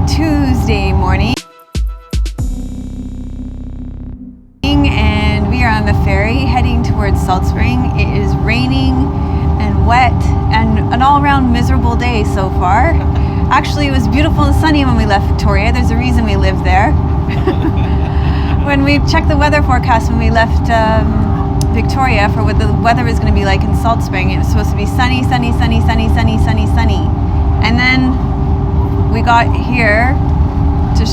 Tuesday morning and we are on the ferry heading towards Salt Spring. It is raining and wet and an all-around miserable day so far. Actually, it was beautiful and sunny when we left Victoria. There's a reason we live there. When we checked the weather forecast when we left Victoria for what the weather was going to be like in Salt Spring, it was supposed to be sunny, sunny, sunny, sunny, sunny, sunny, sunny. And then we got here to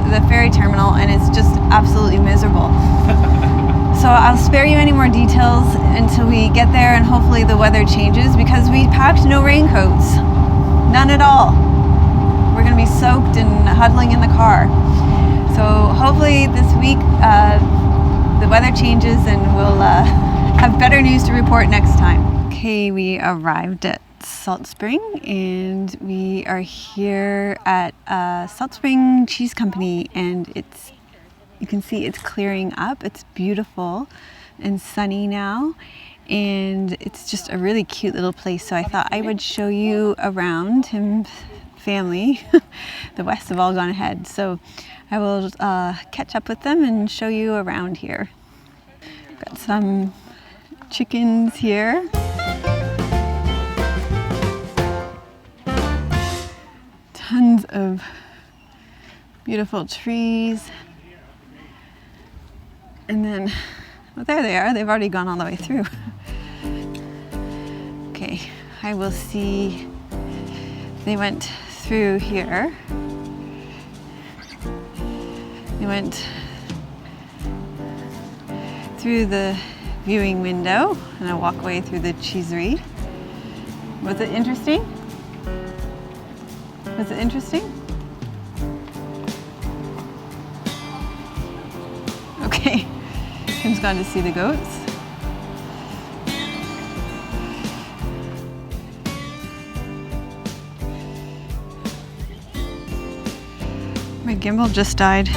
the ferry terminal and it's just absolutely miserable. So I'll spare you any more details until we get there and hopefully the weather changes, because we packed no raincoats. None at all. We're going to be soaked and huddling in the car. So hopefully this week the weather changes and we'll have better news to report next time. Okay, we arrived at Salt Spring and we are here at Salt Spring Cheese Company, and you can see it's clearing up. It's beautiful and sunny now, and it's just a really cute little place. So I thought I would show you around. Him family, the Wests have all gone ahead. So I will catch up with them and show you around here. Got some chickens here. Tons of beautiful trees. And then, well, there they are. They've already gone all the way through. Okay, I will see. They went through here. They went through the viewing window and a walkway through the cheesery. Was it interesting? Was it interesting? Okay, Tim's gone to see the goats. My gimbal just died.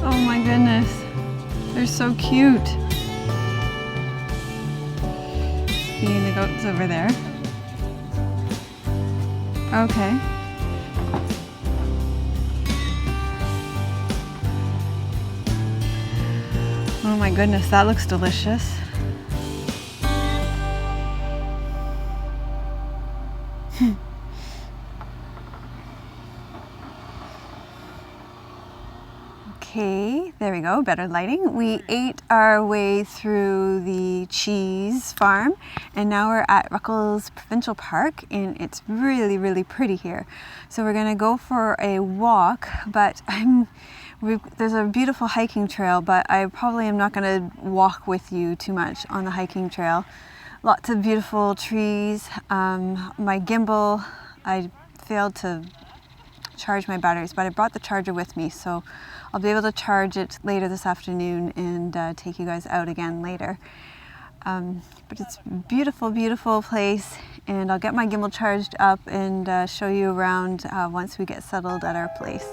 Oh my goodness, they're so cute. Seeing the goats over there. Okay. Oh my goodness, that looks delicious. Okay, there we go, better lighting. We ate our way through the cheese farm and now we're at Ruckles Provincial Park and it's really, really pretty here. So we're gonna go for a walk, but there's a beautiful hiking trail, but I probably am not gonna walk with you too much on the hiking trail. Lots of beautiful trees. My gimbal, I failed to charge my batteries, but I brought the charger with me, so I'll be able to charge it later this afternoon and take you guys out again later. But it's a beautiful, beautiful place, and I'll get my gimbal charged up and show you around once we get settled at our place.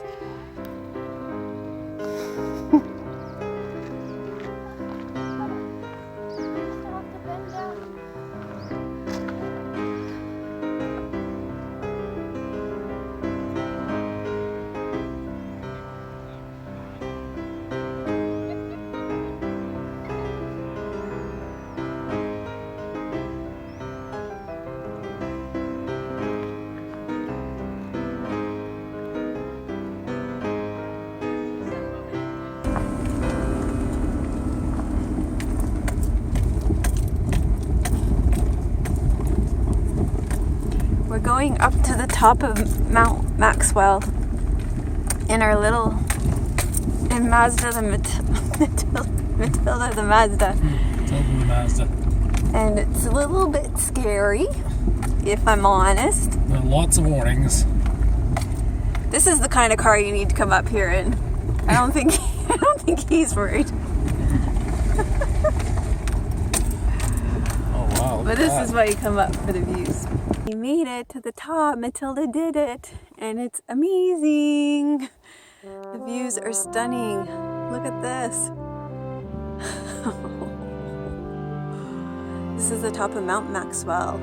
We're going up to the top of Mt Maxwell in our little, in Mazda, Matilda the Mazda. And it's a little bit scary, if I'm honest. There are lots of warnings. This is the kind of car you need to come up here in. I don't think he's worried. Oh wow. But this is why you come up for the views. We made it to the top. Matilda did it, and it's amazing. The views are stunning. Look at this. This is the top of Mt Maxwell.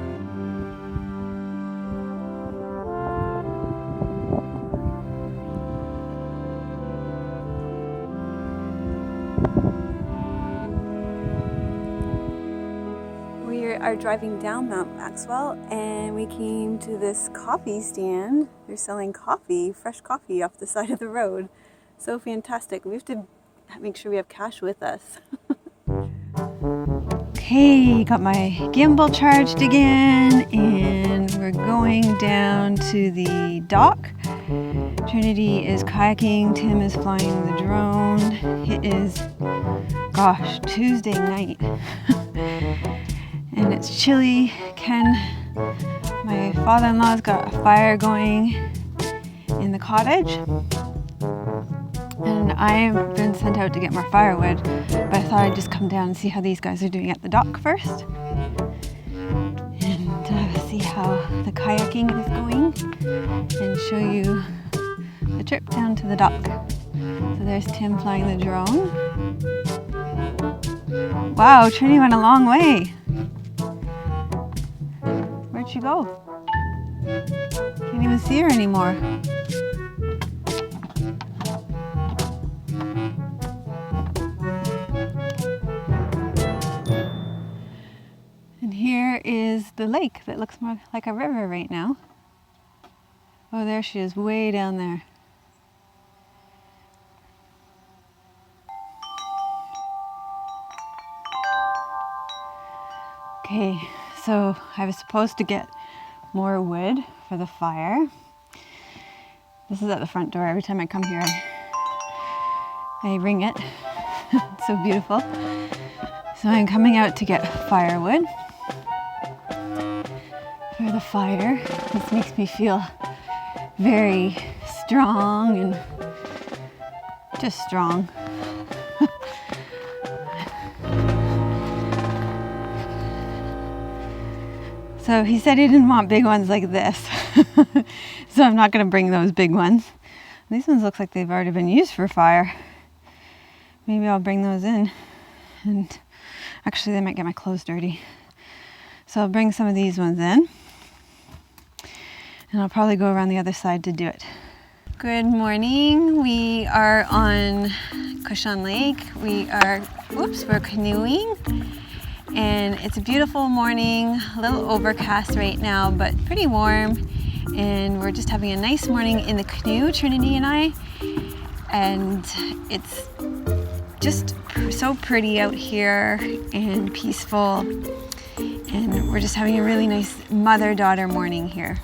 We are driving down Mt Maxwell and we came to this coffee stand. They're selling coffee, fresh coffee off the side of the road. So fantastic. We have to make sure we have cash with us. Okay, got my gimbal charged again and we're going down to the dock. Trinity is kayaking, Tim is flying the drone. It is, gosh, Tuesday night. And it's chilly. Ken, my father-in-law's got a fire going in the cottage. And I've been sent out to get more firewood, but I thought I'd just come down and see how these guys are doing at the dock first. And see how the kayaking is going and show you the trip down to the dock. So there's Tim flying the drone. Wow, Trini went a long way. Where'd she go? Can't even see her anymore. And here is the lake that looks more like a river right now. Oh, there she is, way down there. Okay, so I was supposed to get more wood for the fire. This is at the front door. Every time I come here, I ring it. It's so beautiful. So I'm coming out to get firewood for the fire. This makes me feel very strong and just strong. So he said he didn't want big ones like this. So I'm not going to bring those big ones. These ones look like they've already been used for fire. Maybe I'll bring those in. And actually they might get my clothes dirty. So I'll bring some of these ones in. And I'll probably go around the other side to do it. Good morning. We are on Cushion Lake. We're canoeing. And it's a beautiful morning, a little overcast right now, but pretty warm. And we're just having a nice morning in the canoe, Trinity and I. And it's just so pretty out here and peaceful. And we're just having a really nice mother-daughter morning here.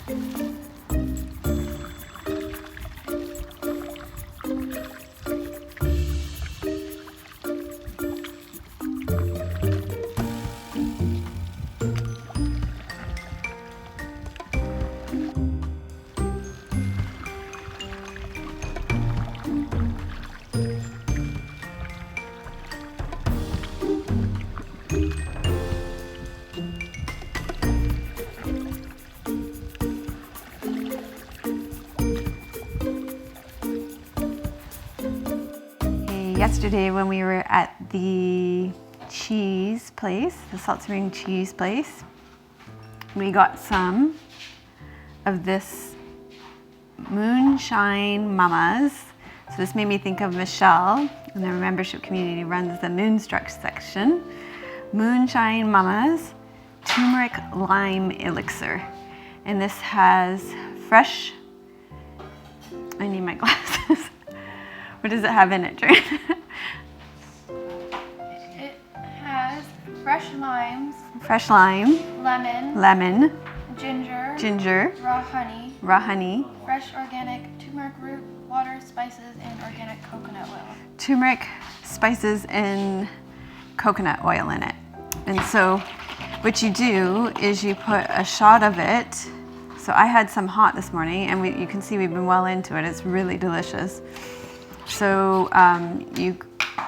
Yesterday when we were at the cheese place, the Salt Spring cheese place, we got some of this Moonshine Mamas. So this made me think of Michelle, and their membership community runs the Moonstruck section. Moonshine Mamas Turmeric Lime Elixir. And this has fresh, I need my glasses. What does it have in it, Drew? It has fresh limes. Fresh lime. Lemon. Lemon. Ginger. Ginger. Raw honey. Raw honey. Fresh organic turmeric root, water, spices, and organic coconut oil. Turmeric, spices, and coconut oil in it. And so what you do is you put a shot of it. So I had some hot this morning, and you can see we've been well into it. It's really delicious. So you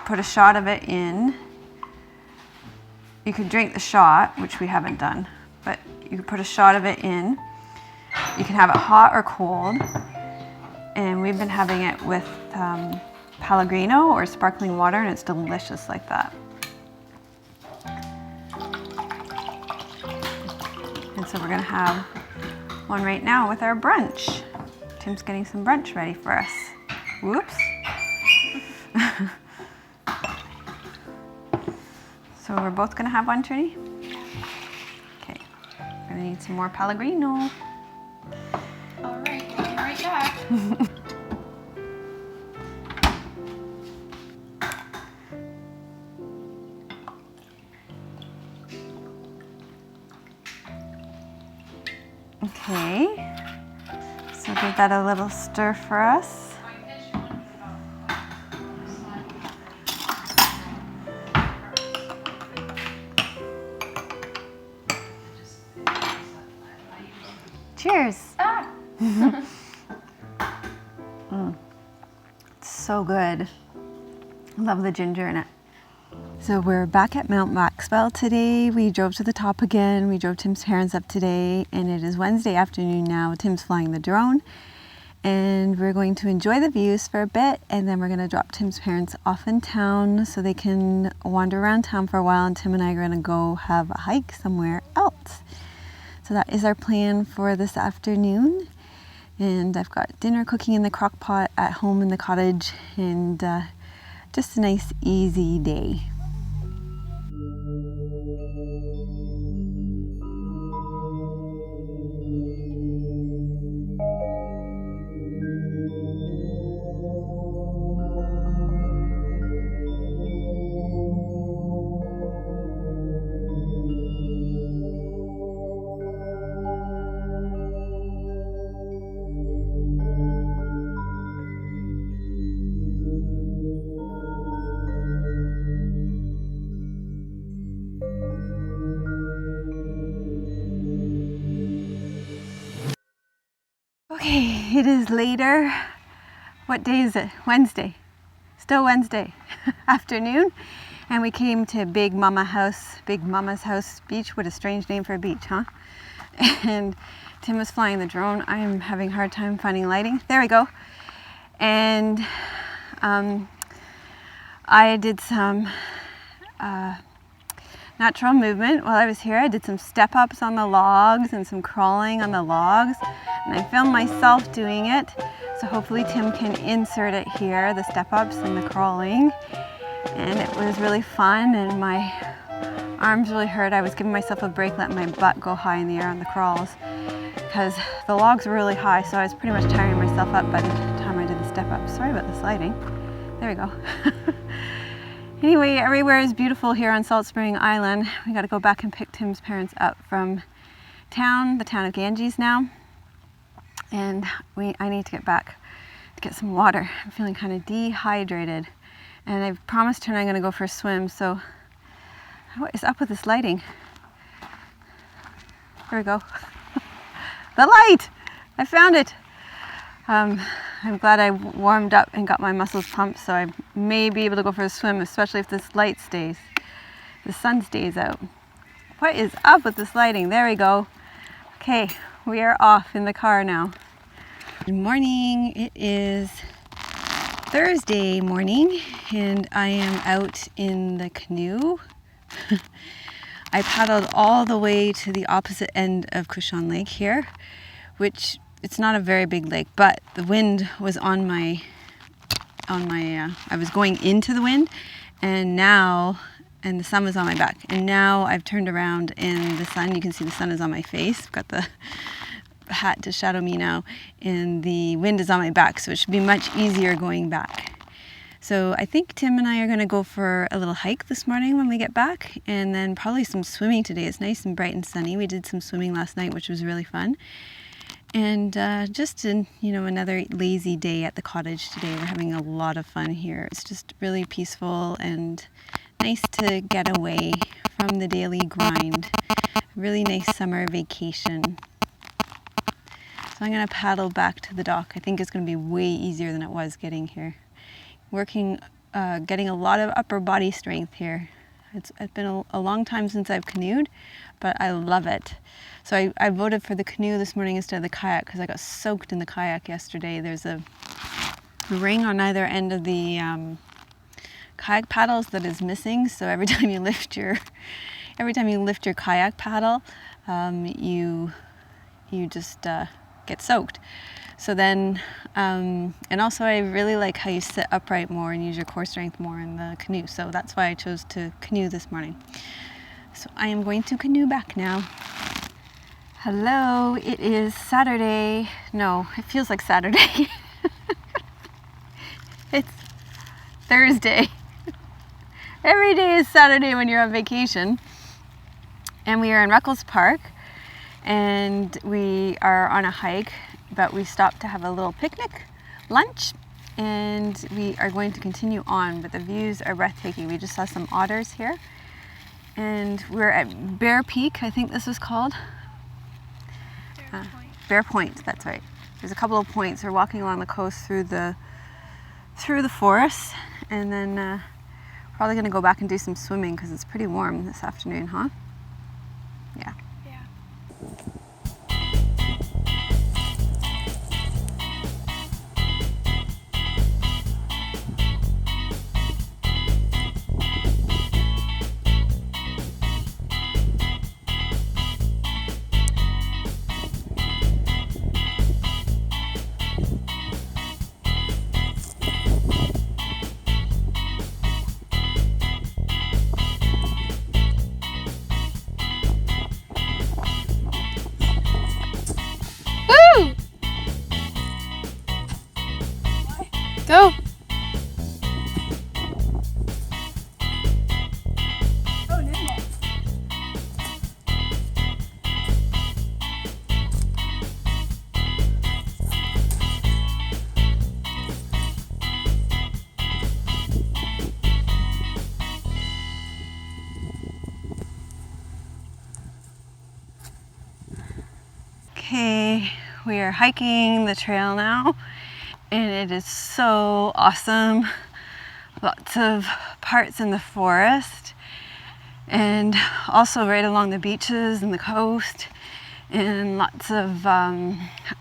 put a shot of it in. You could drink the shot, which we haven't done, but you could put a shot of it in. You can have it hot or cold. And we've been having it with Pellegrino or sparkling water, and it's delicious like that. And so we're gonna have one right now with our brunch. Tim's getting some brunch ready for us. Whoops. So we're both gonna have one, Trini? Okay, we're gonna need some more Pellegrino. All right, we'll be right back. Okay, so give that a little stir for us. Cheers! Ah! It's so good. I love the ginger in it. So we're back at Mt Maxwell today. We drove to the top again. We drove Tim's parents up today, and it is Wednesday afternoon now. Tim's flying the drone, and we're going to enjoy the views for a bit, and then we're going to drop Tim's parents off in town so they can wander around town for a while, and Tim and I are going to go have a hike somewhere else. So that is our plan for this afternoon. And I've got dinner cooking in the crock pot at home in the cottage, and just a nice easy day. Okay, it is later. What day is it? Wednesday. Still Wednesday afternoon. And we came to Big Mama's house beach. What a strange name for a beach, huh? And Tim was flying the drone. I am having a hard time finding lighting. There we go. And I did some natural movement while I was here. I did some step-ups on the logs and some crawling on the logs, and I filmed myself doing it, so hopefully Tim can insert it here, the step-ups and the crawling. And it was really fun, and my arms really hurt. I was giving myself a break, letting my butt go high in the air on the crawls, because the logs were really high, so I was pretty much tiring myself up by the time I did the step-ups. Sorry about the sliding. There we go. Anyway, everywhere is beautiful here on Salt Spring Island. We got to go back and pick Tim's parents up from town, the town of Ganges now. And I need to get back to get some water. I'm feeling kind of dehydrated. And I've promised her I'm going to go for a swim, so what is up with this lighting? There we go. The light! I found it! I'm glad I warmed up and got my muscles pumped, so I may be able to go for a swim, especially if this light stays, the sun stays out. What is up with this lighting? There we go. Okay, we are off in the car now. Good morning. It is Thursday morning, and I am out in the canoe. I paddled all the way to the opposite end of Cushawn Lake here, which it's not a very big lake, but the wind was on my, I was going into the wind, and the sun was on my back. And now I've turned around and the sun, you can see the sun is on my face. I've got the hat to shadow me now, and the wind is on my back, so it should be much easier going back. So I think Tim and I are going to go for a little hike this morning when we get back, and then probably some swimming today. It's nice and bright and sunny. We did some swimming last night, which was really fun. And just another lazy day at the cottage today. We're having a lot of fun here. It's just really peaceful and nice to get away from the daily grind. Really nice summer vacation. So I'm going to paddle back to the dock. I think it's going to be way easier than it was getting here. Getting a lot of upper body strength here. It's been a long time since I've canoed, but I love it. So I voted for the canoe this morning instead of the kayak because I got soaked in the kayak yesterday. There's a ring on either end of the kayak paddles that is missing. So every time you lift your kayak paddle, you just get soaked. So then, and also I really like how you sit upright more and use your core strength more in the canoe. So that's why I chose to canoe this morning. So I am going to canoe back now. Hello, it is Saturday. No, it feels like Saturday. It's Thursday. Every day is Saturday when you're on vacation. And we are in Ruckles Park and we are on a hike, but we stopped to have a little picnic, lunch, and we are going to continue on, but the views are breathtaking. We just saw some otters here and we're at Bear Peak, I think this was called. Bear Point, that's right. There's a couple of points. We're walking along the coast through the forest, and then probably gonna go back and do some swimming because it's pretty warm this afternoon, huh? Yeah. Yeah. Go! Oh, nimble. Okay, we are hiking the trail now. And it is so awesome. Lots of parts in the forest and also right along the beaches and the coast, and lots of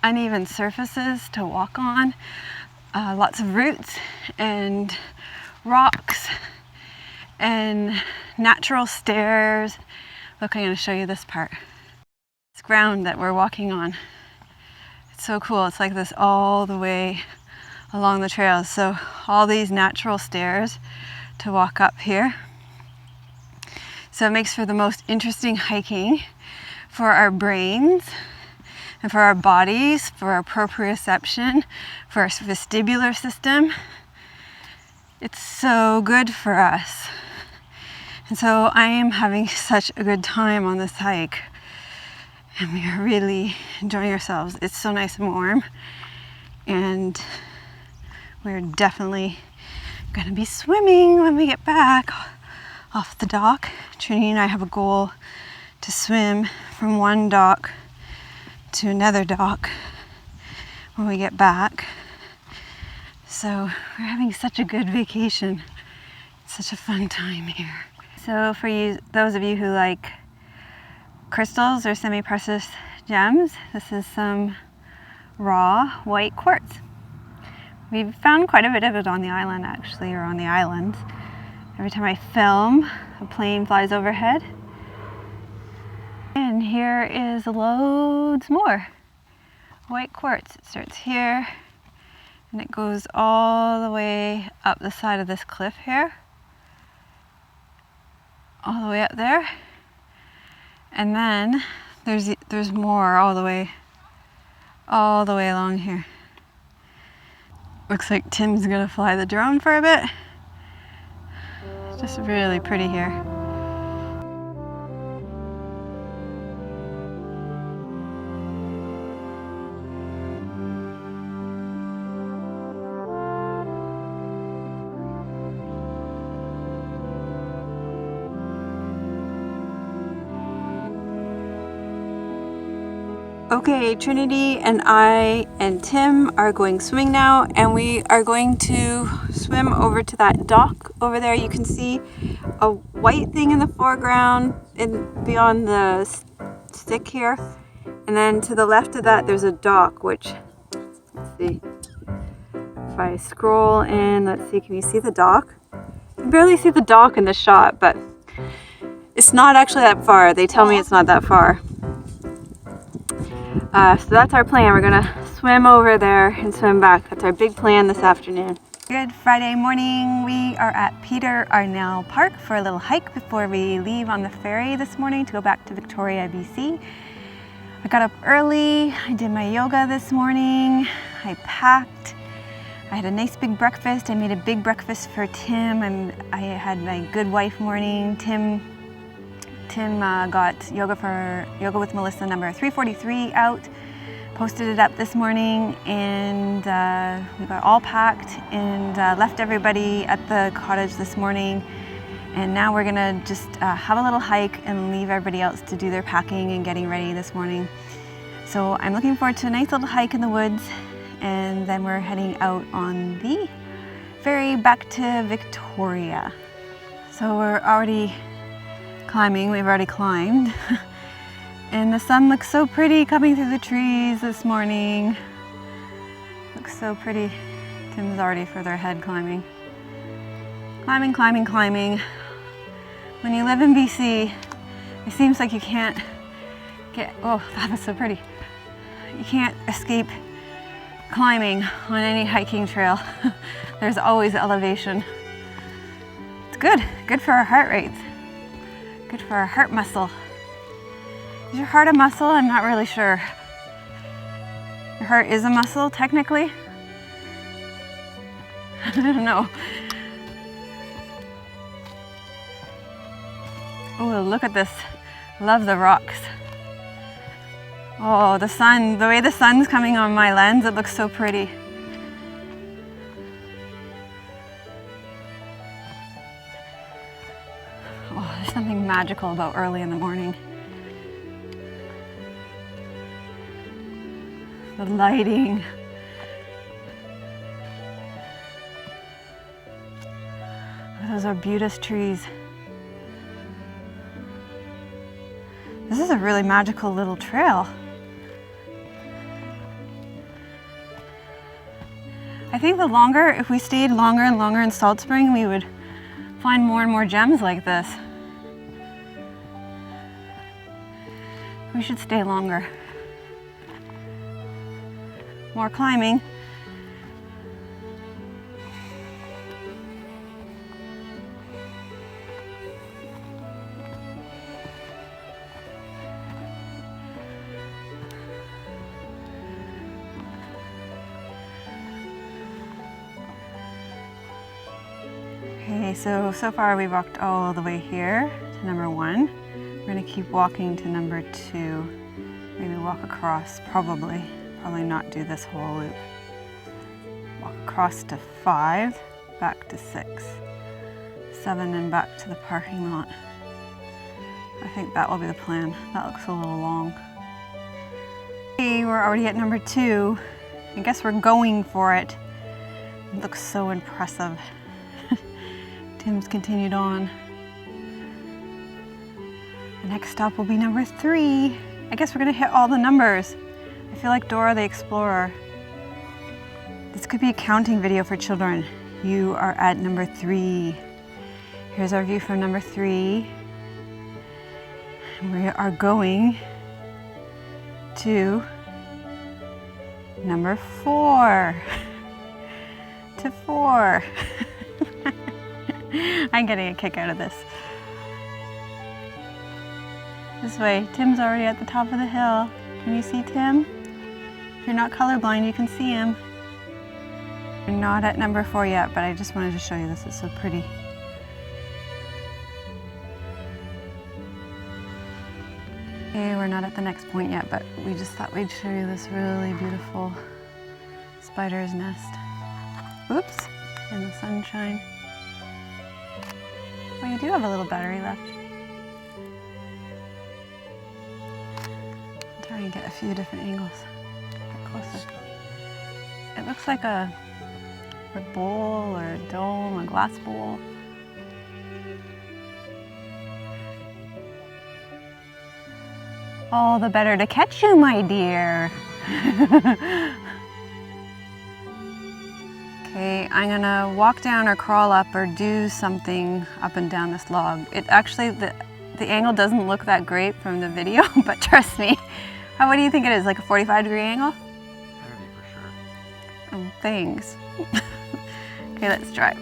uneven surfaces to walk on, lots of roots and rocks and natural stairs. Look, I'm going to show you this part. This ground that we're walking on. It's so cool. It's like this all the way along the trail. So all these natural stairs to walk up here. So it makes for the most interesting hiking for our brains and for our bodies, for our proprioception, for our vestibular system. It's so good for us. And so I am having such a good time on this hike. And we are really enjoying ourselves. It's so nice and warm. And we're definitely gonna be swimming when we get back off the dock. Trinity and I have a goal to swim from one dock to another dock when we get back. So we're having such a good vacation. It's such a fun time here. So for you, those of you who like crystals or semi-precious gems, this is some raw white quartz. We've found quite a bit of it on the island actually, or on the islands. Every time I film, a plane flies overhead. And here is loads more white quartz. It starts here and it goes all the way up the side of this cliff here. All the way up there. And then there's more all the way along here. Looks like Tim's gonna fly the drone for a bit. It's just really pretty here. Okay, Trinity and I and Tim are going swimming now, and we are going to swim over to that dock over there. You can see a white thing in the foreground and beyond the stick here. And then to the left of that, there's a dock, which, let's see, if I scroll in, let's see, can you see the dock? You can barely see the dock in the shot, but it's not actually that far. They tell me it's not that far. So that's our plan. We're gonna swim over there and swim back. That's our big plan this afternoon. Good Friday morning. We are at Peter Arnell Park for a little hike before we leave on the ferry this morning to go back to Victoria, BC. I got up early. I did my yoga this morning. I packed. I had a nice big breakfast. I made a big breakfast for Tim, and I had my good wife morning. Tim got Yoga with Melissa number 343 out, posted it up this morning, and we got all packed and left everybody at the cottage this morning. And now we're gonna just have a little hike and leave everybody else to do their packing and getting ready this morning. So I'm looking forward to a nice little hike in the woods, and then we're heading out on the ferry back to Victoria. So we're already climbing, we've already climbed. And the sun looks so pretty coming through the trees this morning. Looks so pretty. Tim's already further ahead climbing. Climbing, climbing, climbing. When you live in BC, it seems like you can't oh, that was so pretty. You can't escape climbing on any hiking trail. There's always elevation. It's good for our heart rates. Good for our heart muscle. Is your heart a muscle? I'm not really sure. Your heart is a muscle, technically. I don't know. Oh, look at this. Love the rocks. Oh, the sun, the way the sun's coming on my lens, it looks so pretty. Oh, there's something magical about early in the morning. The lighting. Those arbutus trees. This is a really magical little trail. I think if we stayed longer and longer in Salt Spring, we would find more and more gems like this. We should stay longer. More climbing. Okay, so far we've walked all the way here to number 1. We're gonna keep walking to number 2. Maybe walk across, probably not do this whole loop. Walk across to 5, back to 6, 7, and back to the parking lot. I think that will be the plan. That looks a little long. Okay, we're already at number 2. I guess we're going for it. It looks so impressive. Tim's continued on. The next stop will be number 3. I guess we're gonna hit all the numbers. I feel like Dora the Explorer. This could be a counting video for children. You are at number 3. Here's our view from number 3. We are going to number 4. To 4. I'm getting a kick out of this. This way. Tim's already at the top of the hill. Can you see Tim? If you're not colorblind, you can see him. We're not at number 4 yet, but I just wanted to show you this. It's so pretty. Okay, we're not at the next point yet, but we just thought we'd show you this really beautiful spider's nest. Oops, in the sunshine. Well, you do have a little battery left. I'll try and get a few different angles. Get closer. It looks like a bowl or a dome, a glass bowl. All the better to catch you, my dear. Okay, Okay, I'm gonna walk down or crawl up or do something up and down this log. It actually, the angle doesn't look that great from the video, but trust me. What do you think it is, like a 45-degree angle? 30 for sure. Oh, thanks. Okay, let's try.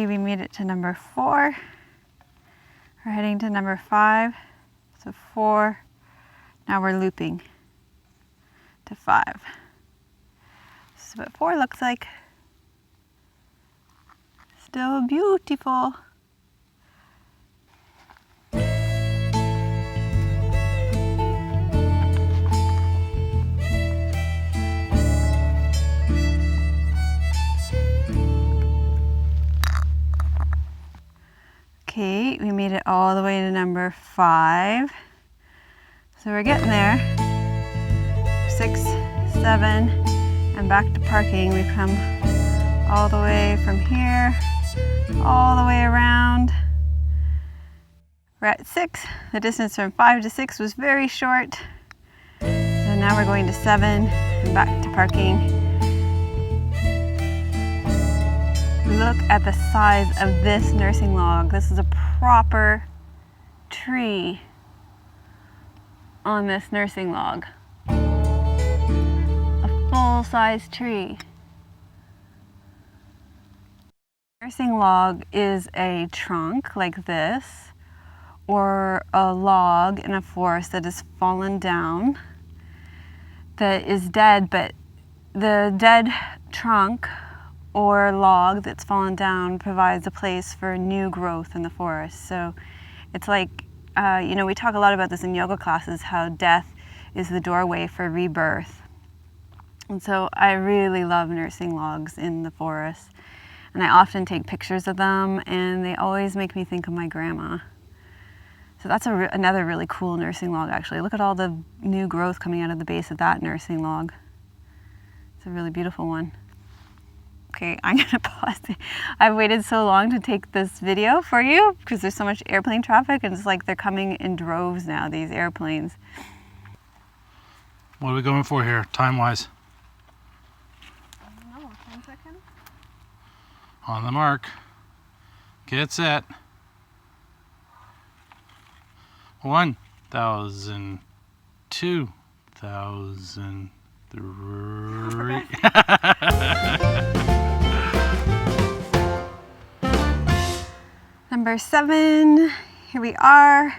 We made it to number 4. We're heading to number 5. So 4. Now we're looping to 5. This is what 4 looks like. Still beautiful. Okay, we made it all the way to number 5. So we're getting there. 6, 7, and back to parking. We've come all the way from here, all the way around. We're at 6. The distance from 5 to 6 was very short. So now we're going to 7 and back to parking. Look at the size of this nursing log. This is a proper tree on this nursing log. A full-size tree. Nursing log is a trunk like this, or a log in a forest that has fallen down, that is dead, but the dead trunk or log that's fallen down provides a place for new growth in the forest. So it's like, you know, we talk a lot about this in yoga classes, how death is the doorway for rebirth. And so I really love nursing logs in the forest. And I often take pictures of them, and they always make me think of my grandma. So that's another really cool nursing log, actually. Look at all the new growth coming out of the base of that nursing log. It's a really beautiful one. Okay, I'm gonna pause it. I've waited so long to take this video for you because there's so much airplane traffic, and it's like they're coming in droves now, these airplanes. What are we going for here, time-wise? I don't know, 10 seconds? On the mark. Get set. 1,000, 2,000, 3. Number 7, here we are,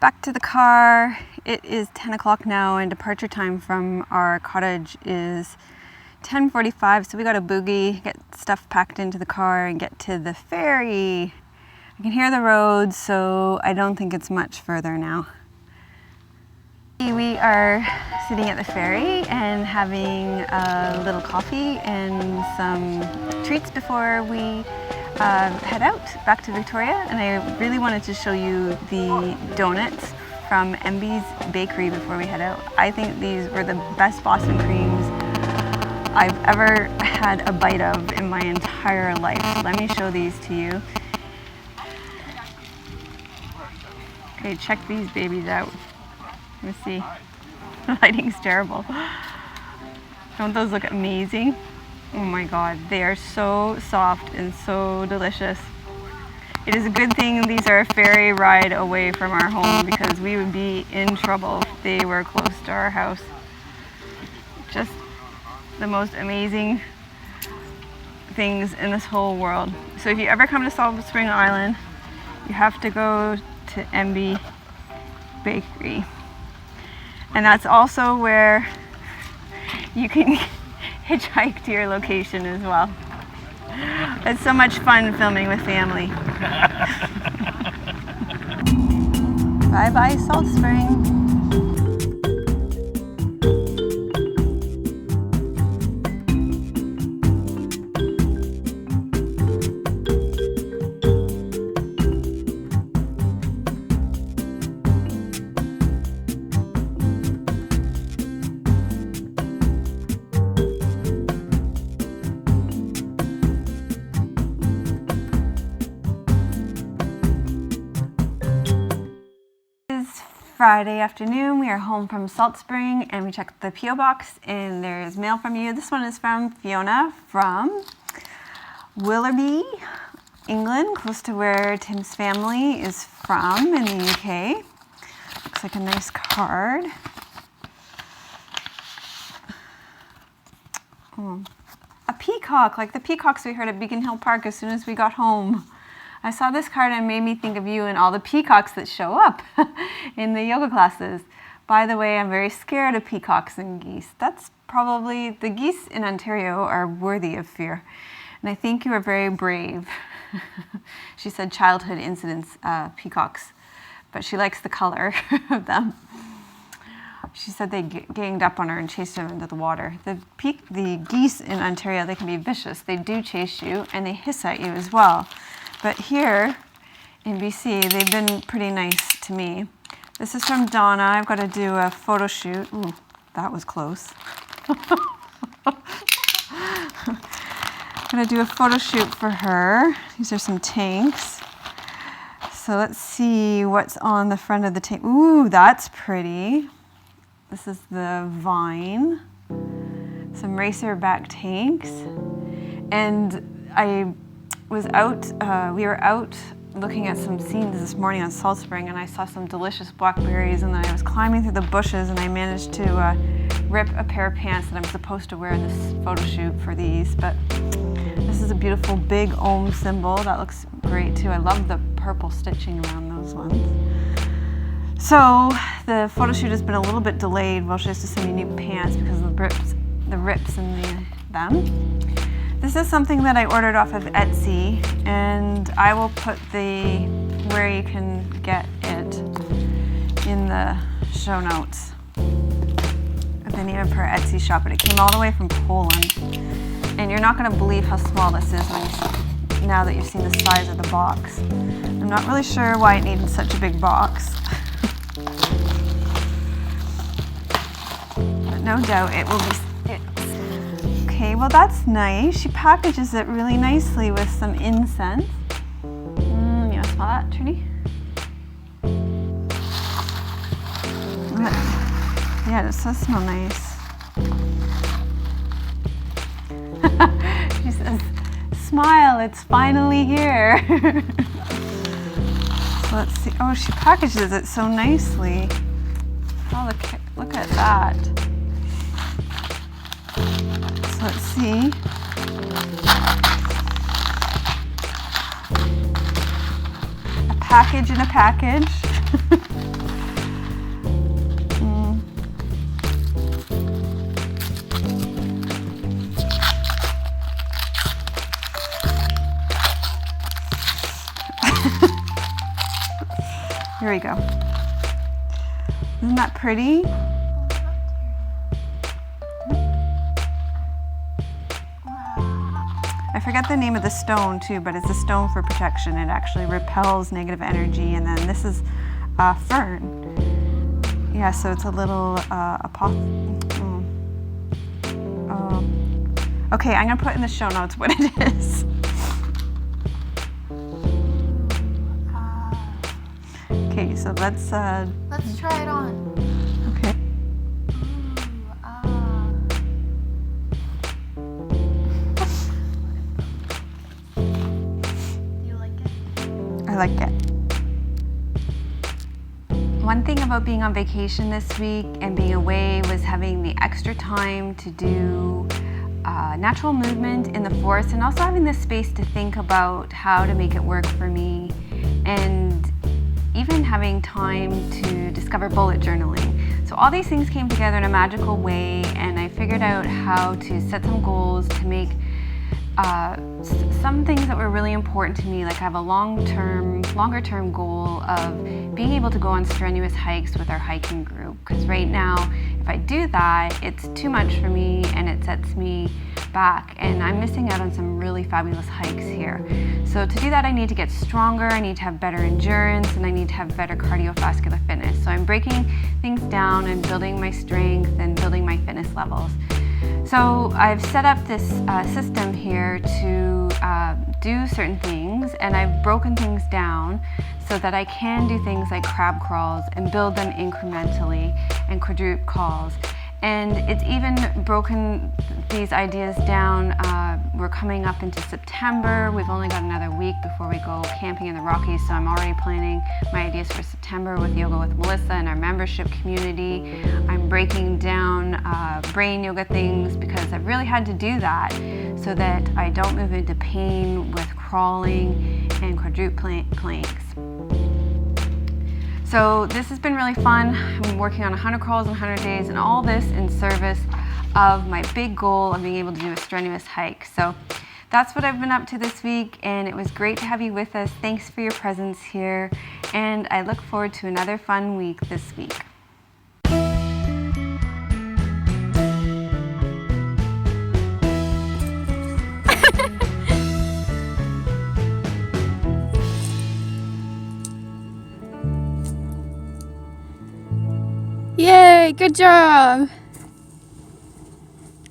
back to the car. It is 10 o'clock now, and departure time from our cottage is 10:45, so we got a boogie, get stuff packed into the car and get to the ferry. I can hear the road, so I don't think it's much further now. We are sitting at the ferry and having a little coffee and some treats before we head out back to Victoria. And I really wanted to show you the donuts from MB's Bakery before we head out. I think these were the best Boston creams I've ever had a bite of in my entire life. So let me show these to you. Okay, check these babies out. Let me see. The lighting's terrible. Don't those look amazing? Oh my god, they are so soft and so delicious. It is a good thing these are a ferry ride away from our home because we would be in trouble if they were close to our house. Just the most amazing things in this whole world. So if you ever come to Salt Spring Island, you have to go to MB Bakery. And that's also where you can hitchhike to your location as well. It's so much fun filming with family. Bye bye Salt Spring. Friday afternoon, we are home from Salt Spring and we checked the P.O. box and there's mail from you. This one is from Fiona from Willoughby, England, close to where Tim's family is from in the UK. Looks like a nice card. Oh, a peacock, like the peacocks we heard at Beacon Hill Park as soon as we got home. I saw this card and it made me think of you and all the peacocks that show up in the yoga classes. By the way, I'm very scared of peacocks and geese. That's probably, the geese in Ontario are worthy of fear. And I think you are very brave. She said childhood incidents, peacocks, but she likes the color of them. She said they ganged up on her and chased her into the water. The geese in Ontario, they can be vicious. They do chase you and they hiss at you as well. But here in BC, they've been pretty nice to me. This is from Donna. I've got to do a photo shoot. Ooh, that was close. I'm going to do a photo shoot for her. These are some tanks. So let's see what's on the front of the tank. Ooh, that's pretty. This is the vine. Some racer back tanks. And I was out, we were out looking at some scenes this morning on Salt Spring and I saw some delicious blackberries and then I was climbing through the bushes and I managed to rip a pair of pants that I'm supposed to wear in this photo shoot for these. But this is a beautiful big Om symbol. That looks great too. I love the purple stitching around those ones. So the photo shoot has been a little bit delayed while she has to send me new pants because of the rips in them. This is something that I ordered off of Etsy, and I will put where you can get it in the show notes. The name of her Etsy shop, but it came all the way from Poland. And you're not going to believe how small this is now that you've seen the size of the box. I'm not really sure why it needed such a big box. But no doubt it will be. Okay, well that's nice. She packages it really nicely with some incense. You want to smell that, Trini? Yeah, it does smell nice. She says, smile, it's finally here. So let's see. Oh, she packages it so nicely. Oh, look at that. Let's see. A package in a package. Here we go. Isn't that pretty? I forget the name of the stone too, but it's a stone for protection. It actually repels negative energy. And then this is a fern. Yeah, so it's a little Okay, I'm gonna put in the show notes what it is. Okay, so let's try it on. Okay. You like it? I like it. One thing about being on vacation this week and being away was having the extra time to do natural movement in the forest, and also having the space to think about how to make it work for me, and even having time to discover bullet journaling. So all these things came together in a magical way, and I figured out how to set some goals to make some things that were really important to me. Like I have a longer term goal of being able to go on strenuous hikes with our hiking group, because right now if I do that, it's too much for me and it sets me back, and I'm missing out on some really fabulous hikes here. So to do that, I need to get stronger, I need to have better endurance, and I need to have better cardiovascular fitness. So I'm breaking things down and building my strength and building my fitness levels. So I've set up this system here to do certain things, and I've broken things down so that I can do things like crab crawls and build them incrementally, and quadruple calls. And it's even broken these ideas down. We're coming up into September. We've only got another week before we go camping in the Rockies, so I'm already planning my ideas for September with Yoga with Melissa and our membership community. I'm breaking down brain yoga things because I've really had to do that so that I don't move into pain with crawling and quadruple planks. So this has been really fun. I'm working on 100 crawls in 100 days, and all this in service of my big goal of being able to do a strenuous hike. So that's what I've been up to this week, and it was great to have you with us. Thanks for your presence here, and I look forward to another fun week this week. Yay, good job!